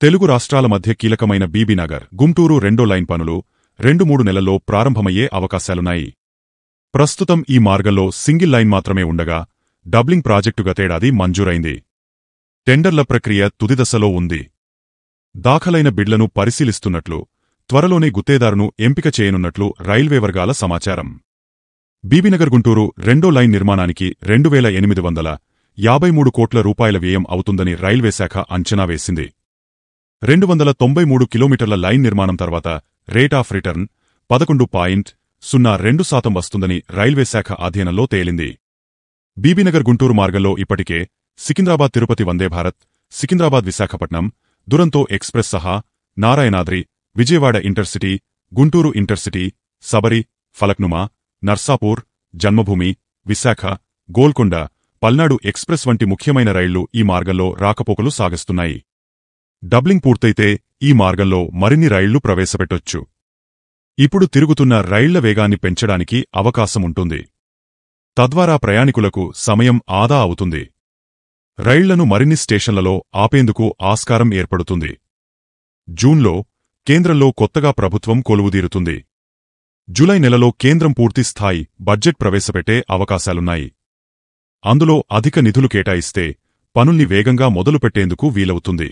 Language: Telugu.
తెలుగు రాష్ట్రాల మధ్య కీలకమైన బీబీనగర్ గుంటూరు రెండో లైన్ పనులు 2-3 నెలల్లో ప్రారంభమయ్యే అవకాశాలున్నాయి. ప్రస్తుతం ఈ మార్గంలో సింగిల్ లైన్ మాత్రమే ఉండగా డబ్లింగ్ ప్రాజెక్టు గతేడాది మంజూరైంది. టెండర్ల ప్రక్రియ తుదిదశలో ఉంది. దాఖలైన బిడ్లను పరిశీలిస్తున్నట్లు, త్వరలోనే గుత్తేదారును ఎంపిక చేయనున్నట్లు రైల్వే వర్గాల సమాచారం. బీబీనగర్ గుంటూరు రెండో లైన్ నిర్మాణానికి 2,853 కోట్ల రూపాయల వ్యయం అవుతుందని రైల్వేశాఖ అంచనా వేసింది. 293 కిలోమీటర్ల లైన్ నిర్మాణం తర్వాత రేట్ ఆఫ్ రిటర్న్ 11.02% వస్తుందని రైల్వేశాఖ అధ్యయనంలో తేలింది. బీబీనగర్ గుంటూరు మార్గంలో ఇప్పటికే సికింద్రాబాద్ తిరుపతి వందేభారత్, సికింద్రాబాద్ విశాఖపట్నం, దురంతో ఎక్స్ప్రెస్ సహా నారాయణాద్రి, విజయవాడ ఇంటర్సిటీ, గుంటూరు ఇంటర్సిటీ, సబరి, ఫలక్నుమా, నర్సాపూర్, జన్మభూమి, విశాఖ, గోల్కొండ, పల్నాడు ఎక్స్ప్రెస్ వంటి ముఖ్యమైన రైళ్లు ఈ మార్గంలో రాకపోకలు సాగిస్తున్నాయి. డబ్లింగ్ పూర్తయితే ఈ మార్గంలో మరిన్ని రైళ్లు ప్రవేశపెట్టొచ్చు. ఇప్పుడు తిరుగుతున్న రైళ్ల వేగాన్ని పెంచడానికి అవకాశముంటుంది. తద్వారా ప్రయాణికులకు సమయం ఆదా అవుతుంది. రైళ్లను మరిన్ని స్టేషన్లలో ఆపేందుకు ఆస్కారం ఏర్పడుతుంది. జూన్లో కేంద్రంలో కొత్తగా ప్రభుత్వం కొలువుదీరుతుంది. జూలై నెలలో కేంద్రం పూర్తిస్థాయి బడ్జెట్ ప్రవేశపెట్టే అవకాశాలున్నాయి. అందులో అధిక నిధులు కేటాయిస్తే పనుల్ని వేగంగా మొదలుపెట్టేందుకు వీలవుతుంది.